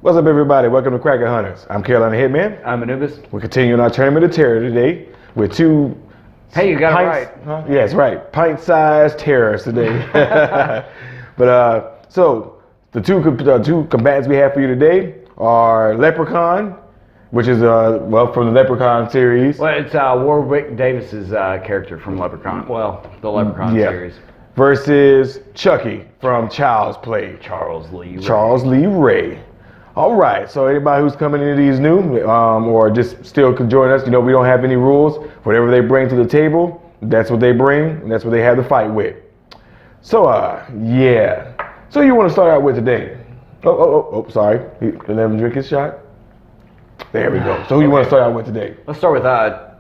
What's up, everybody? Welcome to Cracker Hunters. I'm Carolina Hitman. I'm Anubis. We're continuing our tournament of terror today with two. Hey, you got pints, it right. Huh? Yes, right. Pint-sized terrors today. So the two combatants we have for you today are Leprechaun, which is from the Leprechaun series. Well, it's Warwick Davis's character from Leprechaun. Well, the Leprechaun series. Versus Chucky from Child's Play. Charles Lee Ray. All right, so anybody who's coming into these new or just still can join us, we don't have any rules. Whatever they bring to the table, that's what they bring, and that's what they have to fight with. So, yeah. So you want to start out with today? Sorry. Let him drink his shot. There we go. So who you want to start out with today? Let's start with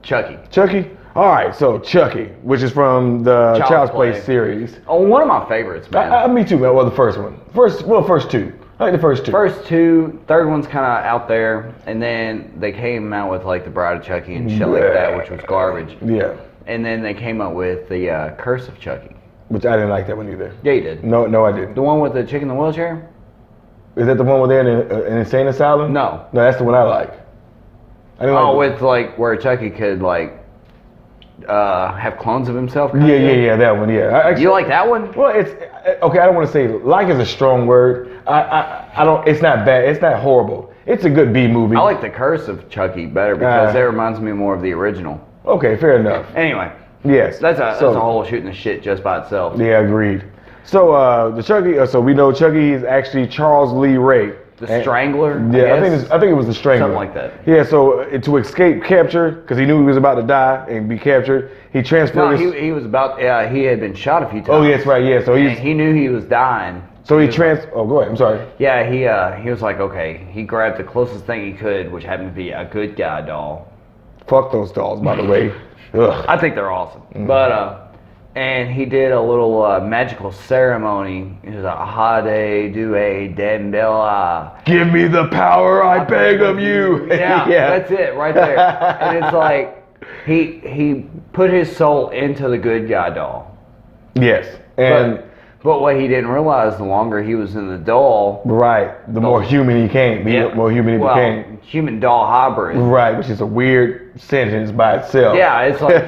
Chucky. Chucky? All right, so Chucky, which is from the Child's Play series. Oh, one of my favorites, man. Me too, man. Well, the first one. First two. I like the first two. First two, third one's kind of out there, and then they came out with like the Bride of Chucky and shit like that, which was garbage. Yeah. And then they came out with the Curse of Chucky. Which I didn't like that one either. Yeah, you did. No, I didn't. The one with the chick in the wheelchair? Is that the one where they're in an insane asylum? No. No, that's the one I like. With like where Chucky could like have clones of himself. Yeah, that one. Yeah. You like that one? Well, it's okay. I don't want to say like is a strong word. I don't. It's not bad. It's not horrible. It's a good B movie. I like the Curse of Chucky better because that reminds me more of the original. Okay, fair enough. Anyway. Yes. That's a whole shooting the shit just by itself. Yeah, agreed. So the Chucky. So we know Chucky is actually Charles Lee Ray. The Strangler? Yeah, I think it was the Strangler. Something like that. Yeah, so to escape capture, because he knew he was about to die and be captured, he transferred he was about, he had been shot a few times. Oh, yes, right, yeah. So he knew he was dying. So go ahead, I'm sorry. Yeah, he was like, okay, he grabbed the closest thing he could, which happened to be a good guy doll. Fuck those dolls, by the way. Ugh. I think they're awesome. Mm-hmm. But, and he did a little magical ceremony. It was a Hade Due Dembella. Give me the power, I beg of you. Yeah, that's it right there. And it's like he put his soul into the good guy doll. Yes, and but what he didn't realize, the longer he was in the doll, right, the more human he came. The more human he became. Human doll hybrid. Right, which is a weird sentence by itself. Yeah, it's like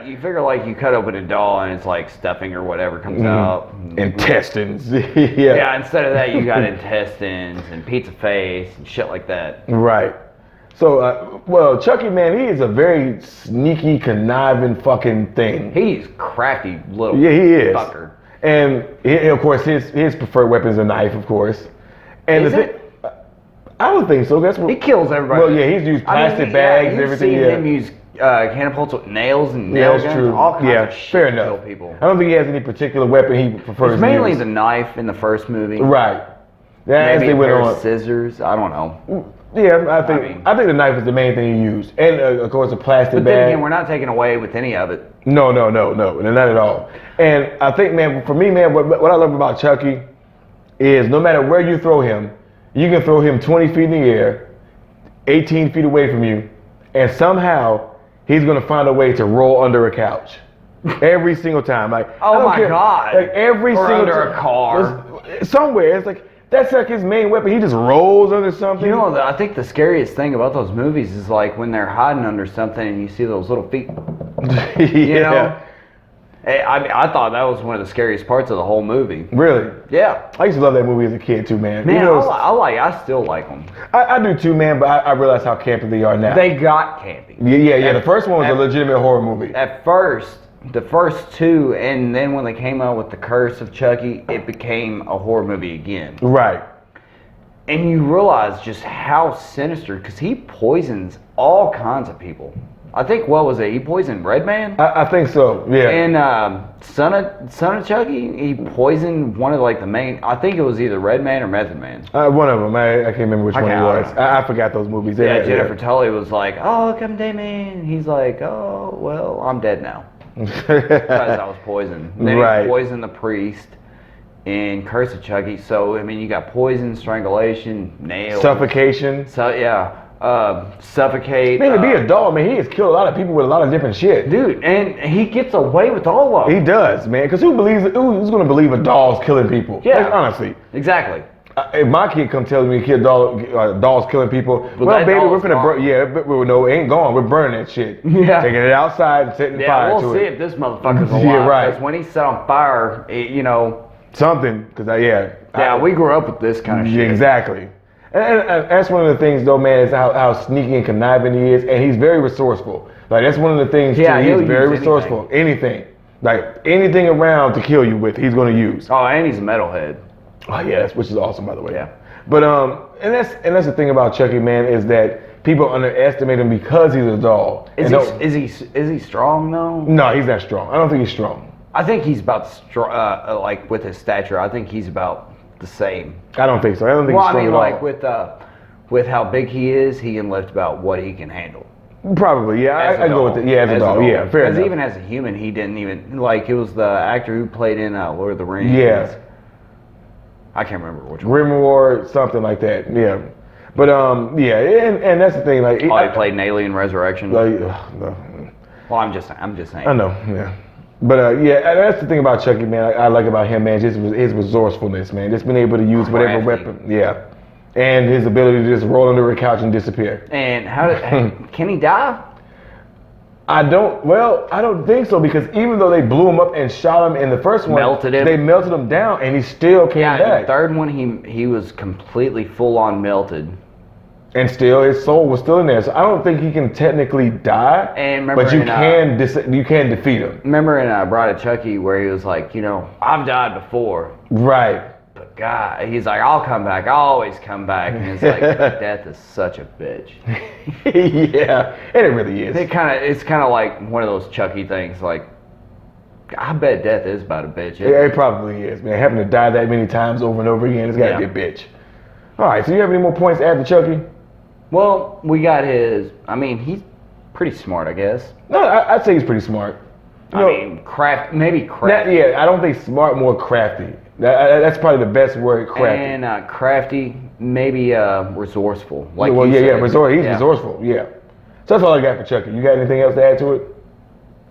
you figure like you cut open a doll and it's like stuffing or whatever comes out. Intestines. Yeah, instead of that you got intestines and pizza face and shit like that. Right. So, Chucky, man, he is a very sneaky, conniving fucking thing. He's crafty little he is. fucker. And of course, his preferred weapon is a knife, of course. And is it? I would think so. That's what he kills everybody. Well, yeah, he's used plastic bags, everything. You've seen him use catapults with nails and nail guns, true. all kinds of shit fair to enough. kill people. I don't think he has any particular weapon he prefers. It's mainly the knife in the first movie. Right. Yeah, maybe a pair of scissors. I don't know. Yeah, I think the knife is the main thing he used, and of course a plastic bag. But then again, we're not taking away with any of it. No, not at all. And I think, man, for me, man, what I love about Chucky is no matter where you throw him, you can throw him 20 feet in the air, 18 feet away from you, and somehow he's gonna find a way to roll under a couch. Every single time, like oh my god, like every or single under a car, somewhere. It's like. That's like his main weapon. He just rolls under something. You know, I think the scariest thing about those movies is like when they're hiding under something and you see those little feet. You know? I thought that was one of the scariest parts of the whole movie. Really? Yeah. I used to love that movie as a kid too, man. Man, I still like them. I do too, man, but I realize how campy they are now. They got campy. Yeah. The first one was a legitimate horror movie. At first, the first two, and then when they came out with the Curse of Chucky, it became a horror movie again. Right. And you realize just how sinister, because he poisons all kinds of people. I think, what was it? He poisoned Redman? I think so, yeah. And Son of Chucky, he poisoned one of like the main, I think it was either Redman or Method Man. One of them. I can't remember which one it was. I forgot those movies. Yeah, Jennifer Tully was like, oh, come day man. He's like, oh, well, I'm dead now. Because I was poisoned. Then he poisoned the priest in Curse of Chucky. So, I mean, you got poison, strangulation, nails. Suffocation. Suffocate. Man, to be a dog, man, he has killed a lot of people with a lot of different shit. Dude, and he gets away with all of them. He does, man. Because who's going to believe a dog's killing people? Yeah. Like, honestly. Exactly. If my kid come telling me doll's killing people, well, baby, we're finna burn. Yeah, but no, it ain't gone. We're burning that shit. Yeah. Taking it outside and setting fire to it. Yeah, we'll see if this motherfucker's alive. Yeah, right. Because when he set on fire, something. Because we grew up with this kind of shit. Yeah, exactly. And that's one of the things, though, man, is how sneaky and conniving he is, and he's very resourceful. Like that's one of the things. Yeah, too. He's very resourceful. Anything, like anything around to kill you with, he's going to use. Oh, and he's a metalhead. Oh yeah, which is awesome, by the way. Yeah. But and that's the thing about Chucky, man, is that people underestimate him because he's a doll. Is he strong though? No, he's not strong. I don't think he's strong. I think he's about like with his stature. I think he's about the same. I don't think so. I don't think he's strong at all. Like with how big he is, he can lift about what he can handle. Probably, yeah. I go with it. Yeah, as a doll. Yeah, fair enough. Because even as a human, he didn't even like. It was the actor who played in Lord of the Rings. Yeah. I can't remember which one. Grimoire, something like that. Yeah, but yeah, and that's the thing. Like, he played in Alien Resurrection. Like, no. Well, I'm just saying. I know. Yeah, but yeah, that's the thing about Chucky, man. I like about him, man. Just his resourcefulness, man. Just being able to use whatever weapon. Yeah, and his ability to just roll under a couch and disappear. And can he die? I don't think so, because even though they blew him up and shot him in the first one, they melted him down and he still came back. Yeah, the third one he was completely full on melted. And still his soul was still in there. So I don't think he can technically die. And remember, but you can defeat him. Remember in Bride of Chucky where he was like, I've died before. Right. But God, he's like, I'll come back. I'll always come back. And it's like, death is such a bitch. Yeah, and it really is. It's kind of like one of those Chucky things. Like, I bet death is about a bitch. It probably is, man. Having to die that many times over and over again, it's got to be a bitch. All right, so you have any more points to add to Chucky? Well, we got his. I mean, he's pretty smart, I guess. No, I'd say he's pretty smart. Maybe crafty. Yeah, I don't think smart, more crafty. That's probably the best word, crafty. And crafty, maybe resourceful. Like He's resourceful. Yeah. So that's all I got for Chucky. You got anything else to add to it?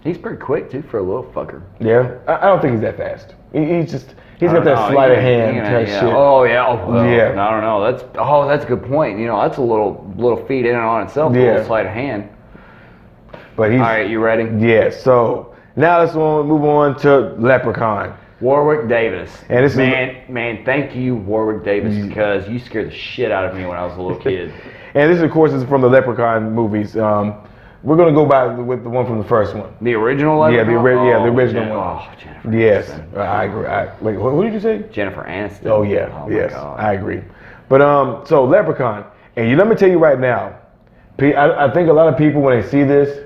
He's pretty quick too for a little fucker. Yeah, I don't think he's that fast. He's got that sleight of hand type shit. Oh yeah. I don't know. That's a good point. That's a little feat in and on itself. Yeah. A little sleight of hand. But all right, you ready? Yeah. So now let's move on to Leprechaun. Warwick Davis. And this man, thank you, Warwick Davis, because you scared the shit out of me when I was a little kid. And this, of course, is from the Leprechaun movies. We're gonna go by with the one from the first one. The original Leprechaun? Yeah, the original one. Oh, Jennifer Yes, Aniston. I agree. Wait, what did you say? Jennifer Aniston. Oh yeah, yes, my God. I agree. But so Leprechaun, and let me tell you right now, I think a lot of people when they see this,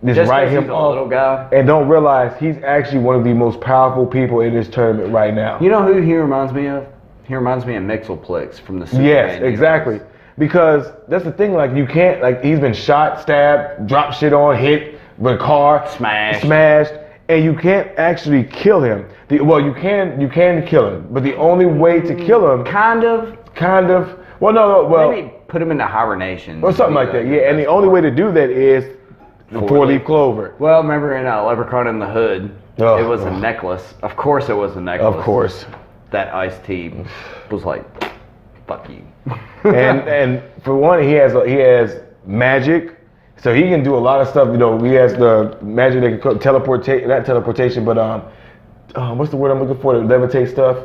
just write him off, little guy, and don't realize he's actually one of the most powerful people in this tournament right now. You know who he reminds me of? He reminds me of Mixelplex from the Superman. Yes, exactly. Because that's the thing, like you can't, like he's been shot, stabbed, dropped shit on, hit with a car, smashed, and you can't actually kill him. You can kill him, but the only way to kill him, kind of. Well, maybe put him into hibernation or something like that. Yeah, and the only way to do that is the four-leaf clover. Well, remember in Leprechaun in the Hood, it was a necklace. Of course, it was a necklace. Of course, that Ice-T was like, fuck you. and for one, he has magic, so he can do a lot of stuff. He has the magic that can not teleportation, but what's the word I'm looking for? To levitate stuff.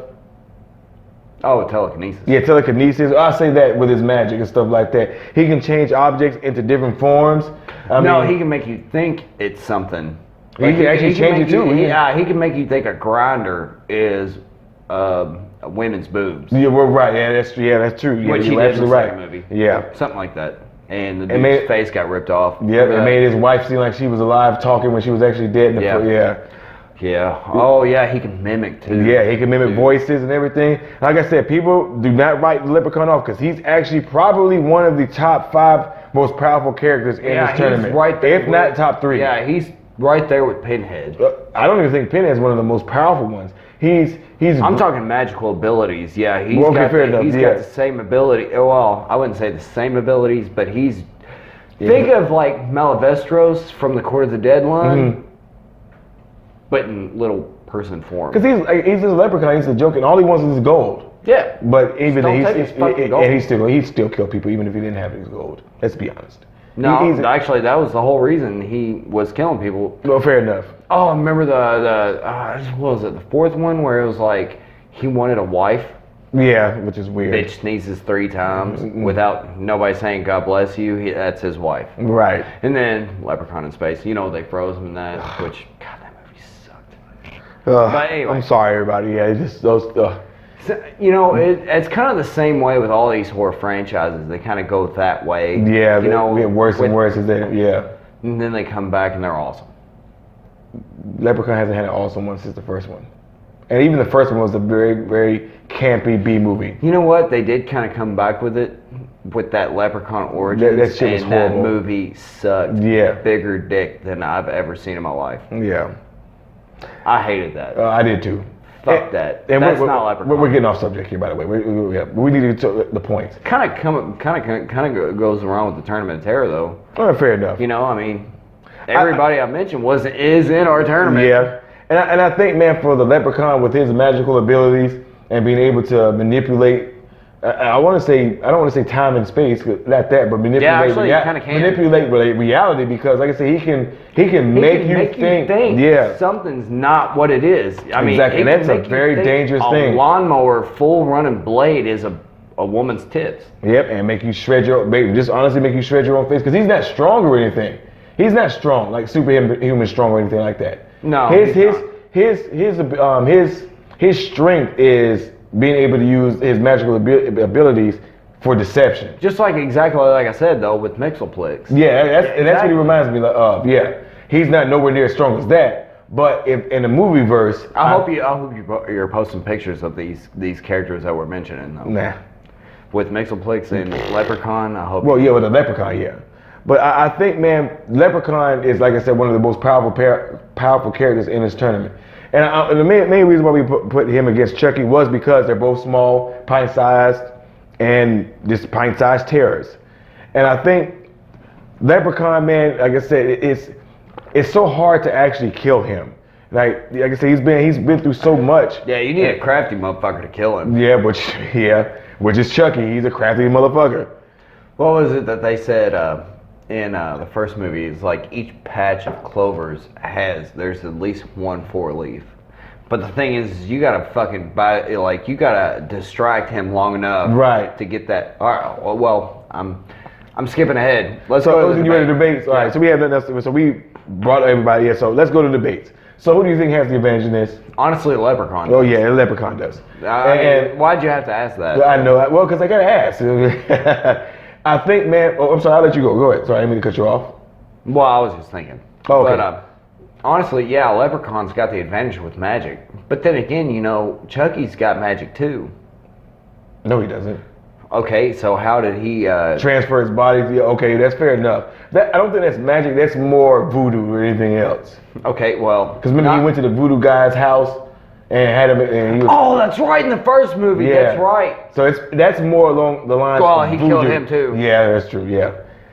Oh, telekinesis. Yeah, telekinesis. I say that with his magic and stuff like that. He can change objects into different forms. He can make you think it's something. He can actually change it too. Yeah, he can make you think a grinder is women's boobs. Yeah, we're right. Yeah, that's true. Yeah, Which you're absolutely right. Movie. Yeah, something like that. And the dude's face got ripped off. Yeah, it made his wife seem like she was alive, talking when she was actually dead. Yeah. Oh, yeah, he can mimic, too. Yeah, he can mimic voices and everything. Like I said, people do not write Leprechaun off because he's actually probably one of the top 5 most powerful characters in this tournament. He's right there. If not top 3. Yeah, he's right there with Pinhead. I don't even think Pinhead's one of the most powerful ones. I'm talking magical abilities. Yeah, he's got the same ability. Well, I wouldn't say the same abilities, but he's... Think of like Malavestros from the Court of the Dead line. But in little person form. Because he's a leprechaun, he's a joke, and all he wants is gold. Yeah. But even Don't take his fucking gold. and he'd still kill people even if he didn't have his gold. Let's be honest. No, actually, that was the whole reason he was killing people. Well, fair enough. Oh, remember what was it, the fourth one where it was like he wanted a wife? Yeah, which is weird. Bitch sneezes 3 times without nobody saying God bless you. That's his wife. Right. And then Leprechaun in Space. You know, they froze him in that, which, God, that movie sucked. But anyway. I'm sorry, everybody. Yeah, it's just those. You know, it's kind of the same way with all these horror franchises. They kind of go that way. Yeah, you know, get worse and worse as they, yeah. And then they come back and they're awesome. Leprechaun hasn't had an awesome one since the first one. And even the first one was a very, very campy B movie. You know what? They did kind of come back with it, with that Leprechaun Origins. That shit was horrible. That movie sucked. Yeah. Bigger dick than I've ever seen in my life. Yeah. I hated that. I did too. Fuck that. And That's not Leprechaun. We're getting off subject here, by the way. We need to get the points. Kind of goes around with the Tournament of Terror, though. Oh, fair enough. You know, I mean, everybody I mentioned is in our tournament. Yeah. And I think, man, for the Leprechaun with his magical abilities and being able to manipulate, I don't want to say time and space, not that, but manipulate reality because, like I said, he can make you think. Yeah. Something's not what it is. I mean, exactly. And that's a very dangerous thing. A lawnmower full running blade is a woman's tits. Yep, and make you shred your own face because he's not strong or anything. He's not strong like superhuman strong or anything like that. No. His strength is being able to use his magical abilities for deception. Just exactly like I said though with Mixelplex. Yeah, that's what he reminds me of. Yeah, he's not nowhere near as strong as that. But if in the movie verse, I hope you're posting pictures of these characters that we're mentioning though. Nah. With Mixelplex and Leprechaun, I hope. Well, yeah, with the Leprechaun, yeah. But I think, man, Leprechaun is, like I said, one of the most powerful characters in this tournament. And the main reason why we put him against Chucky was because they're both small, pint-sized, and just pint-sized terrors. And I think Leprechaun, man, like I said, it's so hard to actually kill him. Like I said, he's been through so much. Yeah, you need a crafty motherfucker to kill him. Yeah, which is Chucky. He's a crafty motherfucker. What was it that they said in the first movie? It's like each patch of clovers there's at least one 4-leaf. But the thing is, you gotta you gotta distract him long enough, right, to get that. All right. Well, I'm skipping ahead. Let's go to the debates. All right. So we have nothing else. So we brought everybody here. So let's go to debates. So who do you think has the advantage in this? Honestly, Leprechaun. Oh yeah, Leprechaun does. And why'd you have to ask that? I know. Well, because I gotta ask. I think, man. Oh, I'm sorry. I'll let you go. Go ahead. Sorry, I didn't mean to cut you off. Well, I was just thinking. Oh, okay. But honestly, yeah, Leprechaun's got the advantage with magic. But then again, you know, Chucky's got magic too. No, he doesn't. Okay, so how did he transfer his body? Okay, that's fair enough. I don't think that's magic. That's more voodoo or anything else. Okay, well, because remember he went to the voodoo guy's house and had him, and he was. Oh, that's right, in the first movie. Yeah. That's right. So that's more along the lines. Well, of he voodoo. killed him too. Yeah, that's true. Yeah.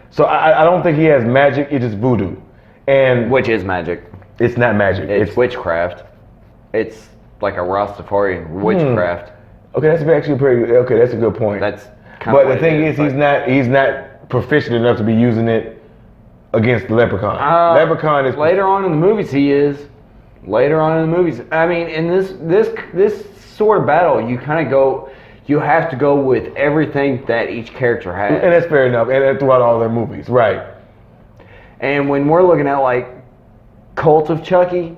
So I don't think he has magic. It's just voodoo, and which is magic. It's not magic. It's witchcraft. It's like a Rastafarian witchcraft. Okay, that's actually that's a good point. That's but the thing is, he's not proficient enough to be using it against the Leprechaun. Leprechaun is later on in the movies. He is later on in the movies. I mean, in this sort of battle, you have to go with everything that each character has, and that's fair enough. And throughout all their movies, right? And when we're looking at like Cult of Chucky.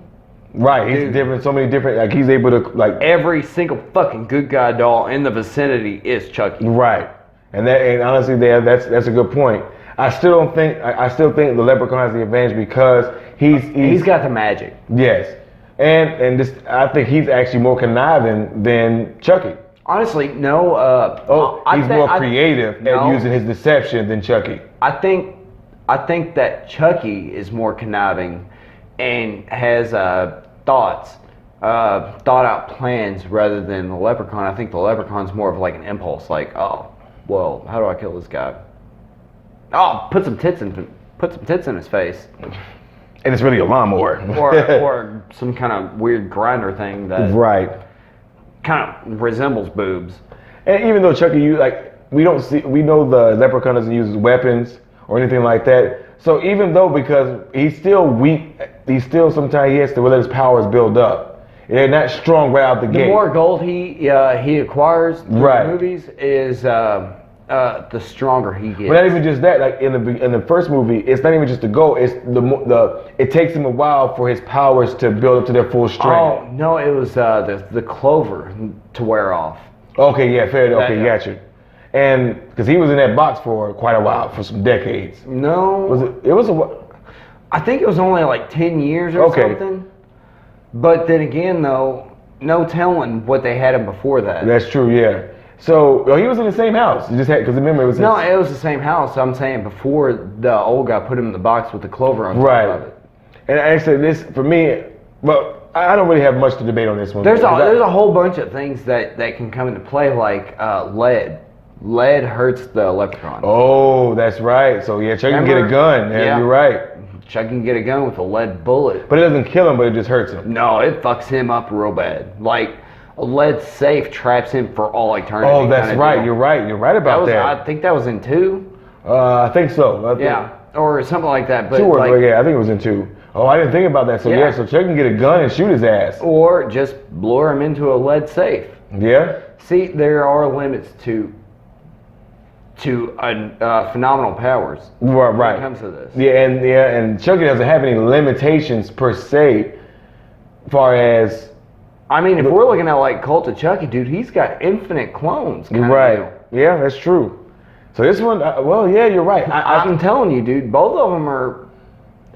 Right, he's different. So many different. Like he's able to every single fucking good guy doll in the vicinity is Chucky. Right, and honestly, that's a good point. I still think the Leprechaun has the advantage because he's got the magic. Yes, and I think he's actually more conniving than Chucky. Honestly, no. He's more creative at using his deception than Chucky. I think that Chucky is more conniving and has thought out plans rather than the Leprechaun. I think the Leprechaun's more of like an impulse, like, oh, well, how do I kill this guy? Oh, put some tits in his face. And it's really a lawnmower. or some kind of weird grinder thing that. Right. kind of resembles boobs. And even though Chucky, we know the Leprechaun doesn't use weapons or anything like that. So even though, because he's still weak, sometimes he has to let his powers build up. They're not strong right out the gate. The more gold he acquires through the movies is the stronger he gets. But not even just that. Like in the first movie, it's not even just the gold. It's it takes him a while for his powers to build up to their full strength. Oh no, it was the clover to wear off. Okay, yeah, fair. Okay, gotcha. And because he was in that box for quite a while, for some decades. No, was it? It was I think it was only like 10 years or something. But then again, though, no telling what they had him before that. That's true, yeah. So he was in the same house. You just had, because remember it was. No, it was the same house. I'm saying before the old guy put him in the box with the clover on top of it. And actually, this for me, well, I don't really have much to debate on this one. There's a whole bunch of things that can come into play, like lead. Lead hurts the Leprechaun. Oh, that's right. So yeah, Chucky can get a gun. Yeah, you're right. Chucky can get a gun with a lead bullet. But it doesn't kill him, but it just hurts him. No, it fucks him up real bad. Like a lead safe traps him for all eternity. Oh, that's right. You're right. You're right about that. I think that was in 2. I think so. Yeah, or something like that. But 2 or yeah, I think it was in 2. Oh, I didn't think about that. So yeah, so Chucky can get a gun and shoot his ass. Or just lure him into a lead safe. Yeah. See, there are limits to phenomenal powers. Right. When it comes to this. Yeah, and Chucky doesn't have any limitations per se, far as. I mean, if we're looking at like Cult of Chucky, dude, he's got infinite clones. Right. Yeah, that's true. So this one, well, yeah, you're right. I'm telling you, dude, both of them are.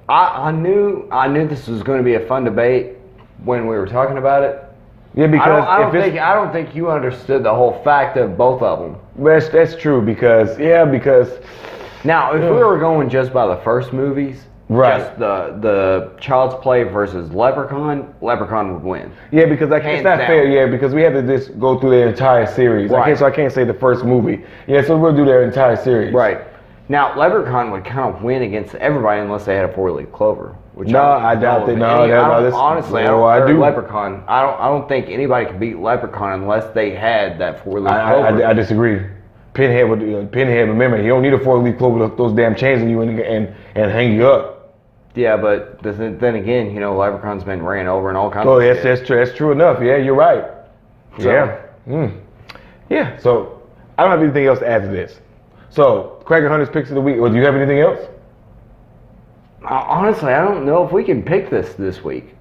I knew this was going to be a fun debate when we were talking about it. Yeah, because I don't think you understood the whole fact of both of them. That's true because now if we were going just by the first movies, just the Child's Play versus Leprechaun would win. Yeah, because it's not fair. Yeah, because we had to just go through the entire series. Right. So I can't say the first movie. Yeah, so we'll do their entire series. Right. Now Leprechaun would kind of win against everybody unless they had a 4-leaf clover. I doubt that. Honestly, I do. Leprechaun. I don't think anybody could beat Leprechaun unless they had that 4-leaf clover. I disagree. Pinhead would. Remember, he don't need a 4-leaf clover with those damn chains on you and hang you up. Yeah, but then again, Leprechaun's been ran over and all kinds. Oh, yes, that's true. That's true enough. Yeah, you're right. So, yeah. Yeah. So I don't have anything else to add to this. So Cracker Hunter's picks of the week. Or do you have anything else? Honestly, I don't know if we can pick this week.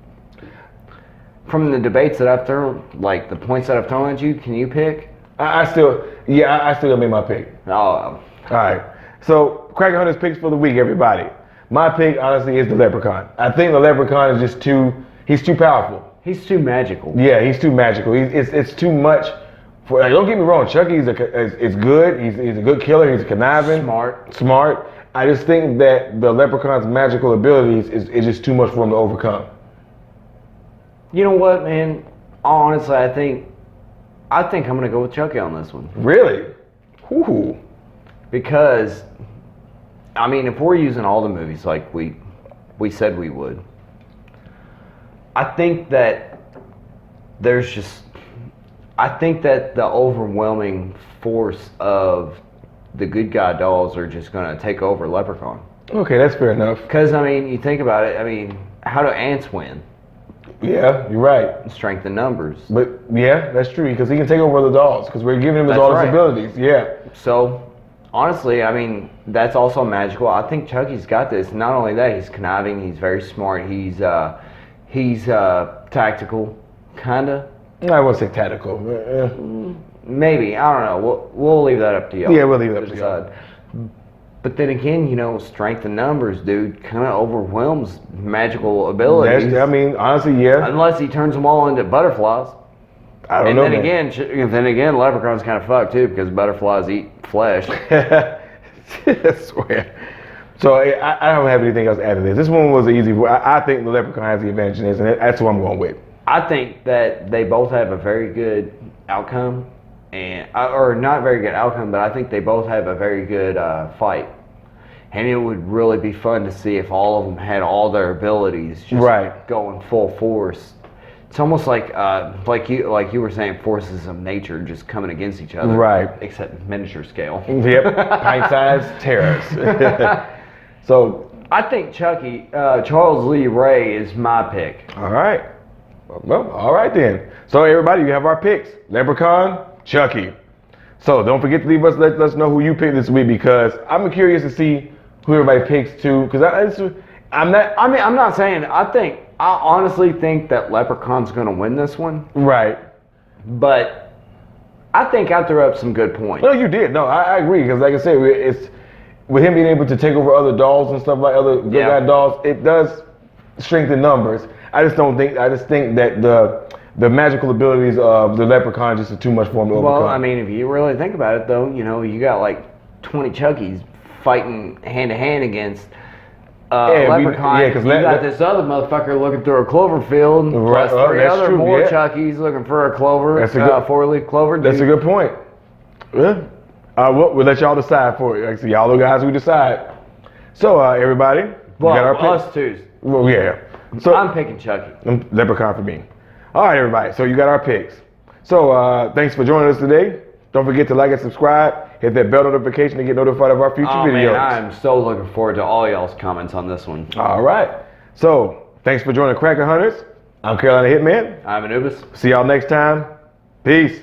From the debates that I've thrown, like the points that I've thrown at you, can you pick? I still gotta make my pick. Oh. All right. So Cracker Hunter's picks for the week, everybody. My pick, honestly, is the Leprechaun. I think the Leprechaun is he's too powerful. He's too magical. Yeah, he's too magical. It's too much. Don't get me wrong, Chucky is good. He's a good killer. He's conniving. Smart. I just think that the Leprechaun's magical abilities is just too much for him to overcome. You know what, man? Honestly, I think I'm gonna go with Chucky on this one. Really? Ooh. Because, I mean, if we're using all the movies like we said we would, I think that I think that the overwhelming force of the good guy dolls are just going to take over Leprechaun. Okay, that's fair enough. Because, I mean, you think about it, I mean, how do ants win? Yeah, you're right. Strength in numbers. But, yeah, that's true, because he can take over the dolls, because we're giving him his abilities, yeah. So, honestly, I mean, that's also magical. I think Chucky's got this. Not only that, he's conniving, he's very smart, he's tactical, kind of. I wouldn't say tactical. Maybe. I don't know. We'll leave that up to you. Yeah, we'll leave it up to you. But then again, strength in numbers, dude, kind of overwhelms magical abilities. I mean, honestly, yeah. Unless he turns them all into butterflies. I don't know. And then again, Leprechaun's kind of fucked too because butterflies eat flesh. I swear. So I don't have anything else to add to this. This one was an easy one. I think the Leprechaun has the advantage in this, and that's what I'm going with. I think that they both have a very good outcome, or not very good outcome, but I think they both have a very good fight. And it would really be fun to see if all of them had all their abilities just going full force It's almost like you were saying, forces of nature just coming against each other. Right. Except miniature scale. Yep. Pint-sized terrorists. So I think Chucky, Charles Lee Ray is my pick. all right. Well, all right then. So everybody, you have our picks: Leprechaun, Chucky. So don't forget to leave us. Let us know who you picked this week, because I'm curious to see who everybody picks too. Because I'm not saying. I honestly think that Leprechaun's going to win this one. right. But I think I threw up some good points. No, you did. No, I agree, because like I said, it's with him being able to take over other dolls and stuff, like other good guy dolls. It does strengthen numbers. I just think that the magical abilities of the Leprechaun just are too much for him to overcome. Well, I mean, if you really think about it, though, you got like 20 Chuckies fighting hand to hand against Leprechaun. Because you got this other motherfucker looking through a clover field, right, plus three other more yeah. Chuckies looking for a clover, That's a good, four-leaf clover. That's a good point. Yeah. We'll let y'all decide for it. Like I said, y'all the guys who decide. So everybody, we got our picks. Us two. Well, yeah. So I'm picking Chucky. Leprechaun for me. All right, everybody. So you got our picks. So thanks for joining us today. Don't forget to like and subscribe. Hit that bell notification to get notified of our future videos. Man, I am so looking forward to all y'all's comments on this one. All right. So thanks for joining Cracker Hunters. I'm Carolina Hitman. I'm Anubis. See y'all next time. Peace.